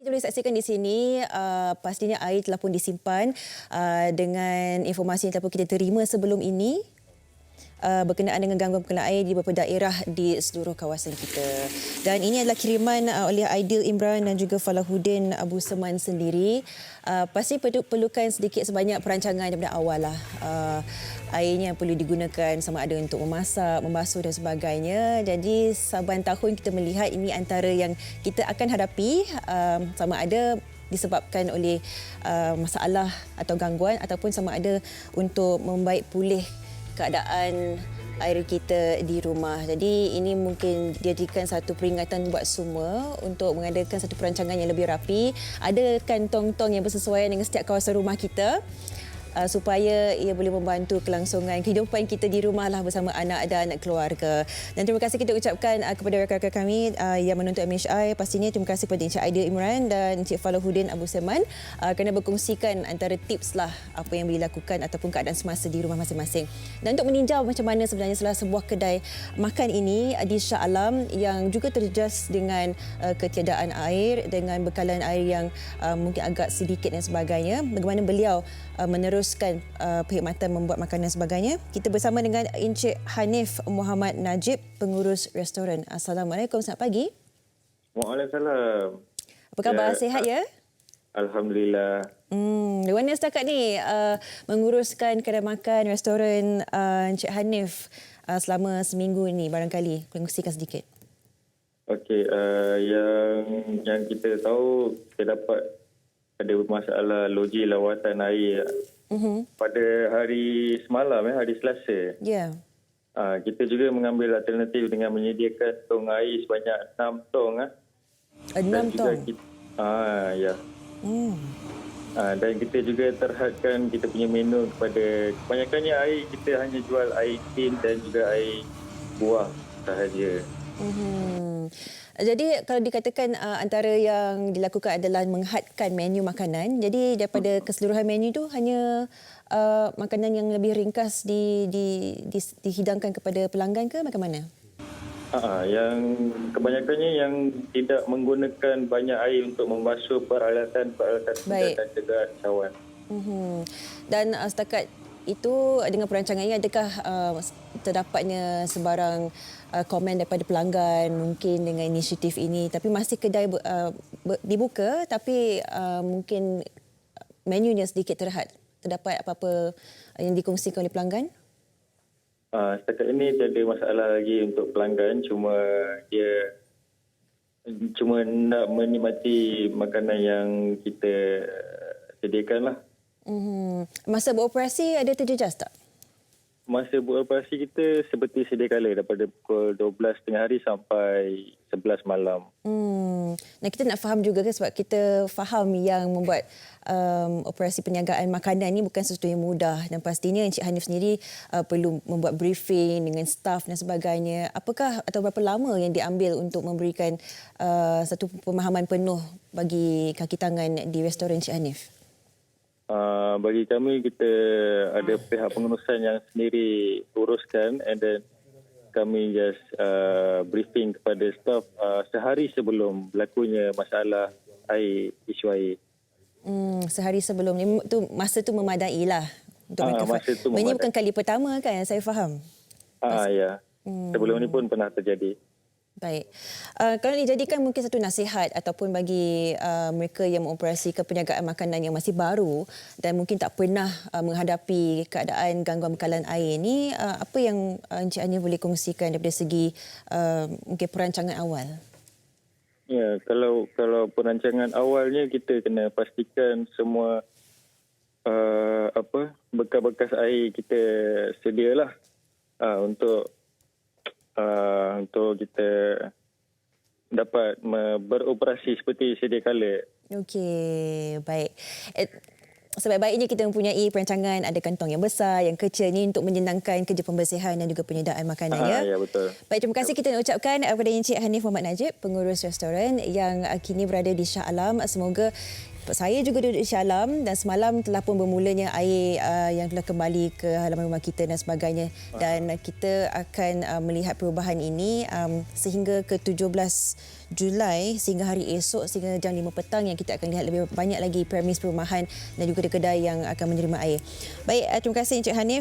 Kita boleh saksikan di sini, pastinya air telah pun disimpan dengan informasi yang telah pun kita terima sebelum ini berkenaan dengan gangguan pengelolaan air di beberapa daerah di seluruh kawasan kita. Dan ini adalah kiriman oleh Aidil Imran dan juga Falahuddin Abu Seman sendiri. Pasti perlukan sedikit sebanyak perancangan daripada awal lah. Airnya perlu digunakan sama ada untuk memasak, membasuh dan sebagainya. Jadi saban tahun kita melihat ini antara yang kita akan hadapi sama ada disebabkan oleh masalah atau gangguan ataupun sama ada untuk membaik pulih keadaan air kita di rumah. Jadi ini mungkin dijadikan satu peringatan buat semua untuk mengadakan satu perancangan yang lebih rapi. Ada kantong-tong yang bersesuaian dengan setiap kawasan rumah kita supaya ia boleh membantu kelangsungan kehidupan kita di rumah lah bersama anak dan keluarga. Dan terima kasih kita ucapkan kepada rakan-rakan kami yang menuntut MHI. Pastinya terima kasih kepada Encik Aidil Imran dan Encik Falahuddin Abu Seman kerana berkongsikan antara tips lah apa yang boleh dilakukan ataupun keadaan semasa di rumah masing-masing. Dan untuk meninjau macam mana sebenarnya salah sebuah kedai makan ini di Shah Alam yang juga terjejas dengan ketiadaan air, dengan bekalan air yang mungkin agak sedikit dan sebagainya. Bagaimana beliau meneruskan perkhidmatan membuat makanan dan sebagainya. Kita bersama dengan Encik Hanif Muhammad Najib, pengurus restoran. Assalamualaikum, selamat pagi. Waalaikumsalam. Apa khabar? Sihat ya? Alhamdulillah. Di mana setakat ni menguruskan kedai makan restoran Encik Hanif selama seminggu ini barangkali? Kongsikan sedikit. Okey, yang kita tahu kita dapat ada masalah logi lawatan air pada hari semalam, hari Selasa. Ya. Kita juga mengambil alternatif dengan menyediakan tong air sebanyak 6 tong. 6 tong? Ya. Dan kita juga terhadkan kita punya menu kepada kebanyakannya air kita hanya jual air tin dan juga air buah sahaja. Jadi kalau dikatakan antara yang dilakukan adalah menghadkan menu makanan, jadi daripada keseluruhan menu itu hanya makanan yang lebih ringkas dihidangkan kepada pelanggan ke macam mana? Yang kebanyakannya yang tidak menggunakan banyak air untuk membasuh peralatan dan juga cawan. Dan setakat itu dengan perancangan ini adakah terdapatnya sebarang komen daripada pelanggan mungkin dengan inisiatif ini, tapi masih kedai dibuka tapi mungkin menunya sedikit terdapat apa-apa yang dikongsikan oleh pelanggan? Setakat ini tiada masalah lagi untuk pelanggan, cuma nak menikmati makanan yang kita sediakan lah. Masa beroperasi ada terjejas tak? Masa beroperasi kita seperti sedia kala daripada pukul 12 tengah hari sampai 11 malam. Dan kita nak faham juga kan, sebab kita faham yang membuat operasi perniagaan makanan ni bukan sesuatu yang mudah, dan pastinya Encik Hanif sendiri perlu membuat briefing dengan staf dan sebagainya. Apakah atau berapa lama yang diambil untuk memberikan satu pemahaman penuh bagi kaki tangan di restoran Encik Hanif? Bagi kami, kita ada pihak pengurusan yang sendiri uruskan, and then kami just briefing kepada staf sehari sebelum berlakunya masalah air, isu air. Sehari sebelum ni masa tu memadai lah untuk masa tu ini bukan kali pertama kan, saya faham. Ya. Sebelum ni pun pernah terjadi. Baik. Kalau dijadikan mungkin satu nasihat ataupun bagi mereka yang mengoperasikan perniagaan makanan yang masih baru dan mungkin tak pernah menghadapi keadaan gangguan bekalan air ni, apa yang Encik Hanif boleh kongsikan daripada segi mungkin perancangan awal? Ya, kalau perancangan awalnya kita kena pastikan semua bekas-bekas air kita sedialah untuk kita dapat beroperasi seperti sedia kala. Okey, baik. Sebaik-baiknya kita mempunyai perancangan, ada kantong yang besar, yang kecil ni untuk menyenangkan kerja pembersihan dan juga penyediaan makanan. Ya, betul. Baik, terima kasih kita nak ucapkan kepada Encik Hanif Muhammad Najib, pengurus restoran yang kini berada di Shah Alam. Semoga Saya juga duduk di Shah Alam dan semalam telah pun bermulanya air yang telah kembali ke halaman rumah kita dan sebagainya. Dan kita akan melihat perubahan ini sehingga ke 17 Julai sehingga hari esok sehingga jam 5 petang yang kita akan lihat lebih banyak lagi premis perumahan dan juga kedai yang akan menerima air. Baik, terima kasih Encik Hanif.